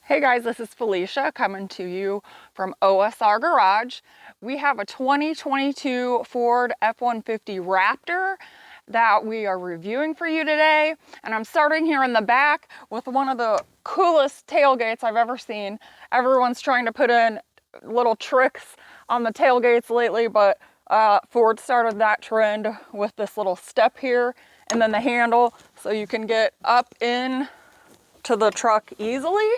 Hey guys, this is Felicia coming to you from OSR Garage. We have a 2022 Ford F-150 Raptor that we are reviewing for you today. And I'm starting here in the back with one of the coolest tailgates I've ever seen. Everyone's trying to put in little tricks on the tailgates lately, but Ford started that trend with this little step here and then the handle so you can get up in to the truck easily.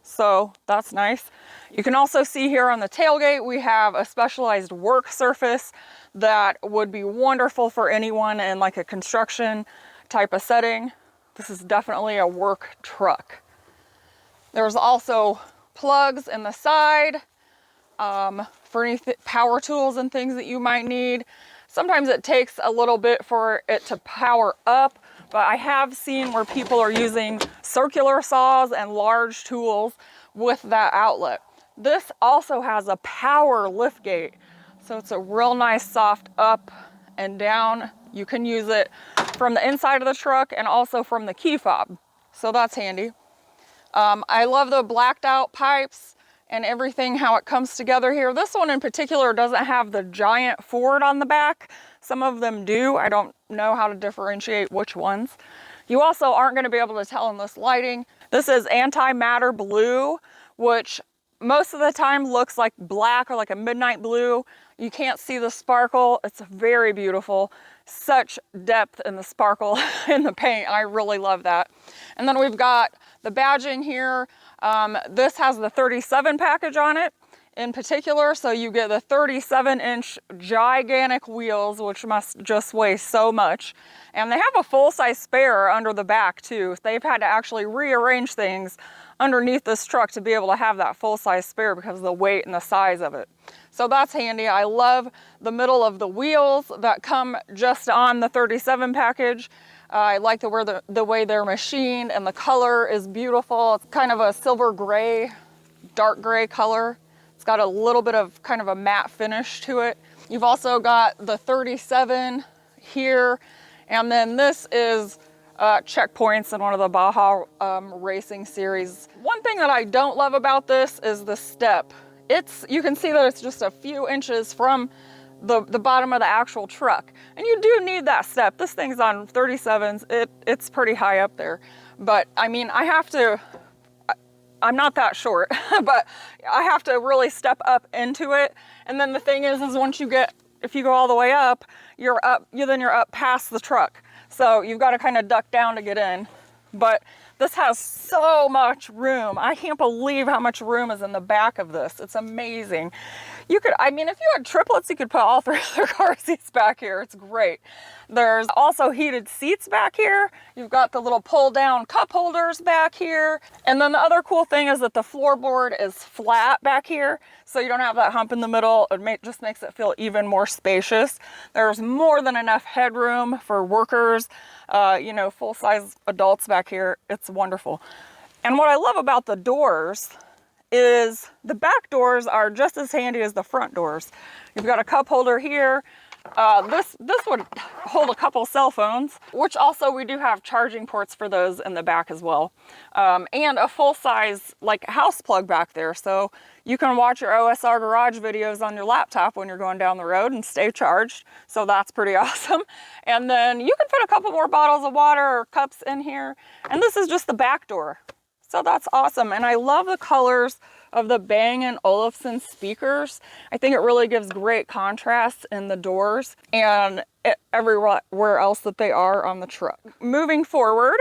So that's nice. You can also see here on the tailgate, we have a specialized work surface that would be wonderful for anyone in like a construction type of setting. This is definitely a work truck. There's also plugs in the side for any power tools and things that you might need. Sometimes it takes a little bit for it to power up, but I have seen where people are using circular saws and large tools with that outlet. This also has a power lift gate, so it's a real nice soft up and down. You can use it from the inside of the truck and also from the key fob, so that's handy. I love the blacked out pipes and everything, how it comes together here. This one in particular doesn't have the giant Ford on the back. Some of them do. I don't know how to differentiate which ones. You also aren't going to be able to tell in this lighting. This is antimatter blue, which most of the time looks like black or like a midnight blue. You can't see the sparkle. It's very beautiful. Such depth in the sparkle in the paint. I really love that. And then we've got the badging here. This has the 37 package on it in particular, so you get the 37-inch gigantic wheels, which must just weigh so much. And they have a full-size spare under the back too. They've had to actually rearrange things underneath this truck to be able to have that full-size spare because of the weight and the size of it. So that's handy. I love the middle of the wheels that come just on the 37 package. I like the way they're machined, and the color is beautiful. It's kind of a silver gray, dark gray color. It's got a little bit of kind of a matte finish to it. You've also got the 37 here, and then this is checkpoints in one of the Baja racing series. One thing that I don't love about this is the step. You can see that it's just a few inches from the bottom of the actual truck, and you do need that step. This thing's on 37s. It's pretty high up there, but I mean, I'm not that short, but I have to really step up into it. And then the thing is once if you go all the way up, you're up past the truck. So you've got to kind of duck down to get in. But this has so much room. I can't believe how much room is in the back of this. It's amazing. If you had triplets, you could put all three of their car seats back here. It's great. There's also heated seats back here. You've got the little pull down cup holders back here. And then the other cool thing is that the floorboard is flat back here, so you don't have that hump in the middle. It just makes it feel even more spacious. There's more than enough headroom for workers, full-size adults back here. It's wonderful. And what I love about the doors is the back doors are just as handy as the front doors. You've got a cup holder here. This would hold a couple cell phones, which also we do have charging ports for those in the back as well. And a full-size house plug back there, so you can watch your OSR Garage videos on your laptop when you're going down the road and stay charged. So that's pretty awesome. And then you can put a couple more bottles of water or cups in here. And this is just the back door. So that's awesome. And I love the colors of the Bang & Olufsen speakers. I think it really gives great contrast in the doors and everywhere else that they are on the truck. Moving forward,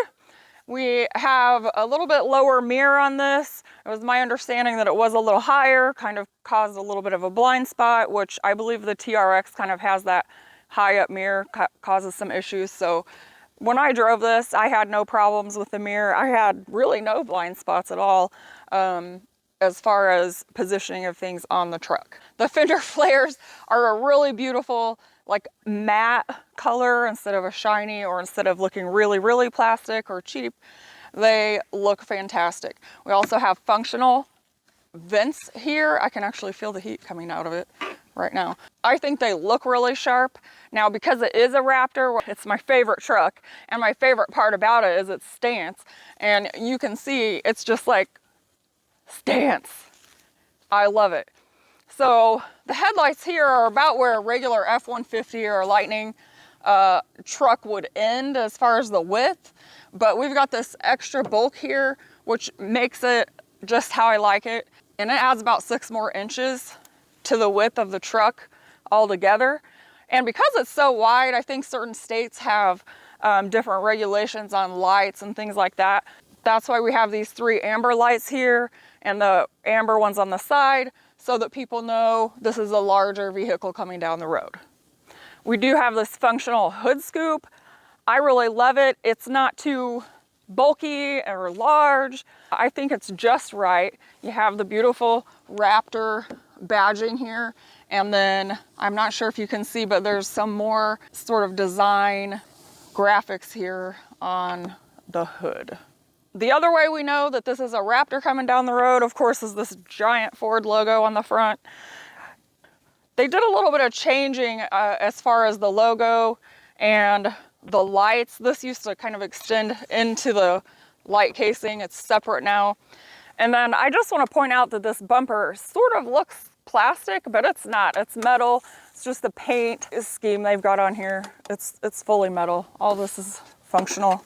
we have a little bit lower mirror on this. It was my understanding that it was a little higher, kind of caused a little bit of a blind spot, which I believe the TRX kind of has that high up mirror, causes some issues. So when I drove this, I had no problems with the mirror. I had really no blind spots at all as far as positioning of things on the truck. The fender flares are a really beautiful, matte color instead of a shiny, or instead of looking really, really plastic or cheap. They look fantastic. We also have functional vents here. I can actually feel the heat coming out of it right now. I think they look really sharp. Now, because it is a Raptor, it's my favorite truck, and my favorite part about it is its stance. And you can see it's just like stance. I love it. So the headlights here are about where a regular F-150 or a Lightning truck would end as far as the width, but we've got this extra bulk here, which makes it just how I like it. And it adds about 6 more inches to the width of the truck altogether. And because it's so wide, I think certain states have different regulations on lights and things like that. That's why we have these 3 amber lights here and the amber ones on the side, so that people know this is a larger vehicle coming down the road. We do have this functional hood scoop. I really love it. It's not too bulky or large. I think it's just right. You have the beautiful Raptor badging here, and then I'm not sure if you can see, but there's some more sort of design graphics here on the hood. The other way we know that this is a Raptor coming down the road, of course, is this giant Ford logo on the front. They did a little bit of changing as far as the logo and the lights. This used to kind of extend into the light casing. It's separate now. And then I just want to point out that this bumper sort of looks plastic, but it's not. It's metal. It's just the paint scheme they've got on here. It's fully metal. All this is functional.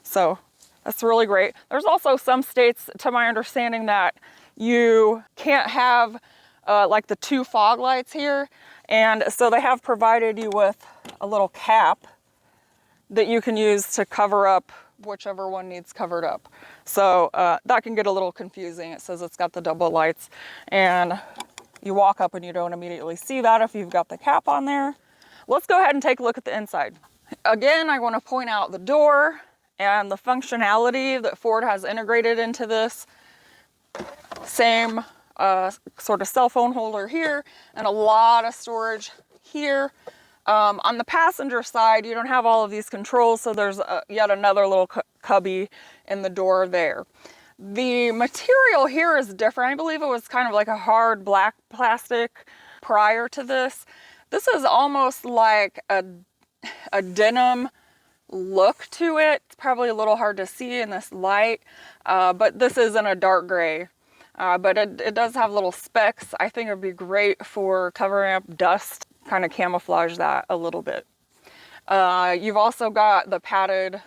So that's really great. There's also some states, to my understanding, that you can't have like the 2 fog lights here. And so they have provided you with a little cap that you can use to cover up whichever one needs covered up. So that can get a little confusing. It says it's got the double lights, and you walk up and you don't immediately see that if you've got the cap on there. Let's go ahead and take a look at the inside. Again, I want to point out the door and the functionality that Ford has integrated into this. Same sort of cell phone holder here, and a lot of storage here. On the passenger side, you don't have all of these controls, so there's yet another little cubby in the door there. The material here is different. I believe it was kind of like a hard black plastic prior to this. This is almost like a denim look to it. It's probably a little hard to see in this light, but this is in a dark gray. But it does have little specks. I think it would be great for covering up dust, kind of camouflage that a little bit. You've also got the padded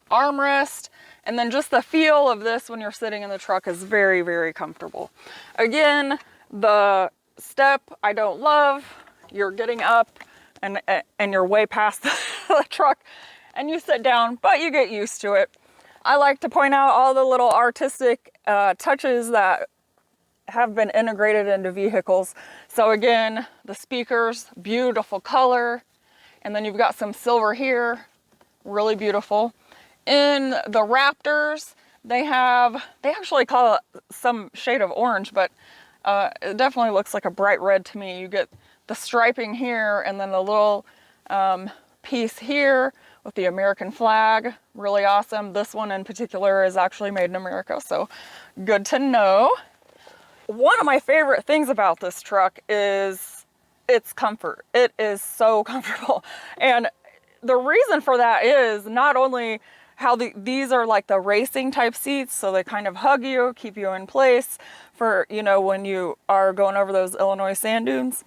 armrest, and then just the feel of this when you're sitting in the truck is very, very comfortable. Again, the step I don't love. You're getting up and you're way past the truck and you sit down, but you get used to it. I like to point out all the little artistic touches that have been integrated into vehicles. So again, the speakers, beautiful color. And then you've got some silver here, really beautiful. In the Raptors, they actually call it some shade of orange, but it definitely looks like a bright red to me. You get the striping here, and then the little piece here with the American flag, really awesome. This one in particular is actually made in America, so good to know. One of my favorite things about this truck is its comfort. It is so comfortable. And the reason for that is not only how these are like the racing type seats, so they kind of hug you, keep you in place for, you know, when you are going over those Illinois sand dunes.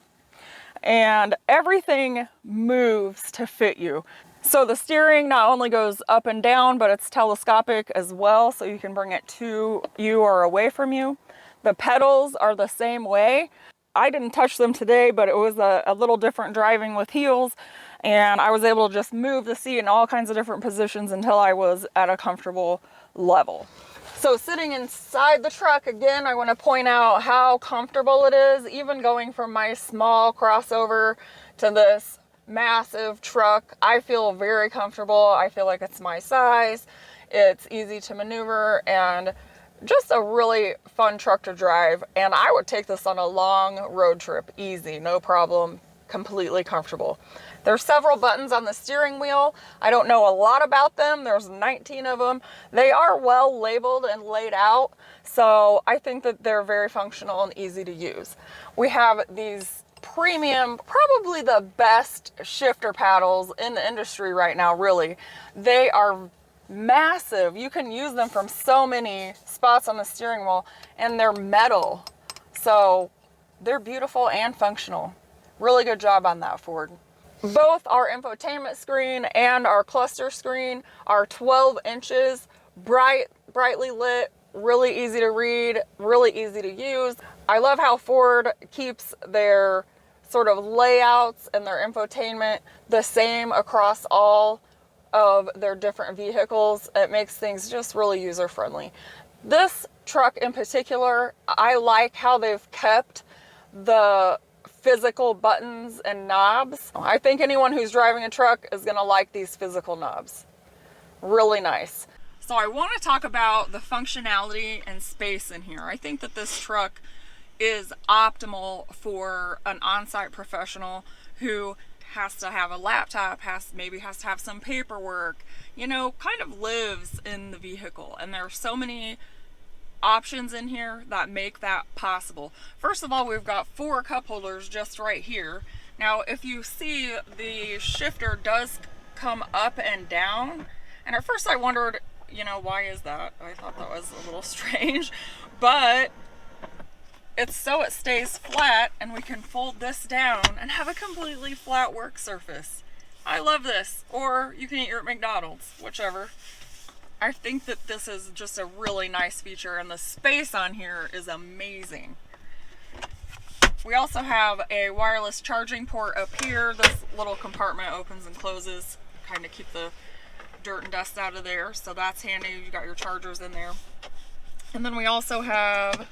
And everything moves to fit you. So the steering not only goes up and down, but it's telescopic as well, so you can bring it to you or away from you. The pedals are the same way. I didn't touch them today, but it was a little different driving with heels, and I was able to just move the seat in all kinds of different positions until I was at a comfortable level. So sitting inside the truck, again, I want to point out how comfortable it is, even going from my small crossover to this massive truck. I feel very comfortable. I feel like it's my size. It's easy to maneuver and just a really fun truck to drive. And I would take this on a long road trip, easy, no problem, completely comfortable. There's several buttons on the steering wheel. I don't know a lot about them. There's 19 of them. They are well labeled and laid out, so I think that they're very functional and easy to use. We have these premium, probably the best shifter paddles in the industry right now, really. They are massive. You can use them from so many spots on the steering wheel, and they're metal. So they're beautiful and functional. Really good job on that, Ford. Both our infotainment screen and our cluster screen are 12 inches, brightly lit, really easy to read, really easy to use. I love how Ford keeps their sort of layouts and their infotainment the same across all of their different vehicles. It makes things just really user-friendly. This truck in particular, I like how they've kept the physical buttons and knobs. I think anyone who's driving a truck is gonna like these physical knobs. Really nice. So I want to talk about the functionality and space in here. I think that this truck is optimal for an on-site professional who has to have a laptop, maybe has to have some paperwork, you know, kind of lives in the vehicle. And there are so many options in here that make that possible. First of all, we've got 4 cup holders just right here. Now, if you see, the shifter does come up and down. And at first I wondered, you know, why is that? I thought that was a little strange, but it's so it stays flat, and we can fold this down and have a completely flat work surface. I love this. Or you can eat your McDonald's, whichever. I think that this is just a really nice feature, and the space on here is amazing. We also have a wireless charging port up here. This little compartment opens and closes, kind of keep the dirt and dust out of there, so that's handy. You got your chargers in there. And then we also have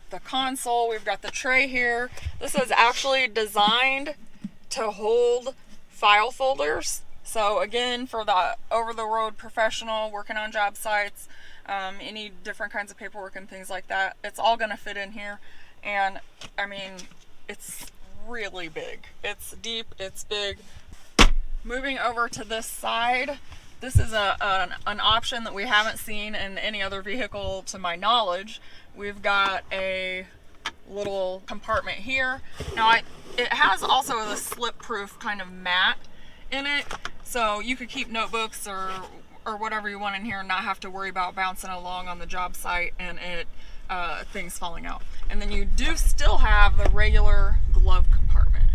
the console. We've got the tray here. This is actually designed to hold file folders. So again, for the over-the-road professional working on job sites, any different kinds of paperwork and things like that, it's all going to fit in here. And I mean, it's really big. It's deep, it's big. Moving over to this side, this is an option that we haven't seen in any other vehicle to my knowledge. We've got a little compartment here. Now it has also the slip-proof kind of mat in it, so you could keep notebooks or whatever you want in here and not have to worry about bouncing along on the job site and things falling out. And then you do still have the regular glove compartment.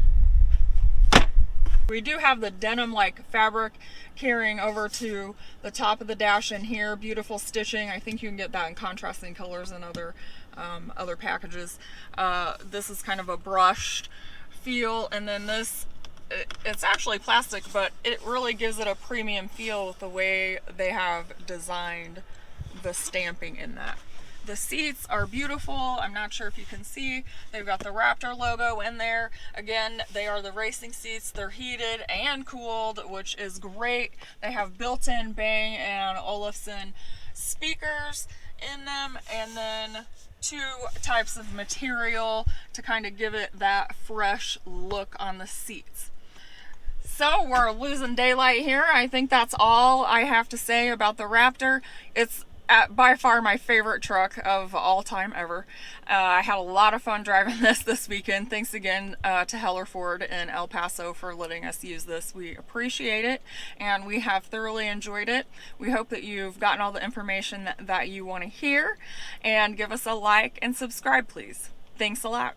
We do have the denim-like fabric carrying over to the top of the dash in here. Beautiful stitching. I think you can get that in contrasting colors and other packages. This is kind of a brushed feel, and then this, it's actually plastic, but it really gives it a premium feel with the way they have designed the stamping in that. The seats are beautiful. I'm not sure if you can see. They've got the Raptor logo in there. Again, they are the racing seats. They're heated and cooled, which is great. They have built-in Bang & Olufsen speakers in them, and then 2 types of material to kind of give it that fresh look on the seats. So we're losing daylight here. I think that's all I have to say about the Raptor. It's by far my favorite truck of all time ever. I had a lot of fun driving this weekend. Thanks again to Heller Ford in El Paso for letting us use this. We appreciate it, and we have thoroughly enjoyed it. We hope that you've gotten all the information that you want to hear, and give us a like and subscribe, please. Thanks a lot.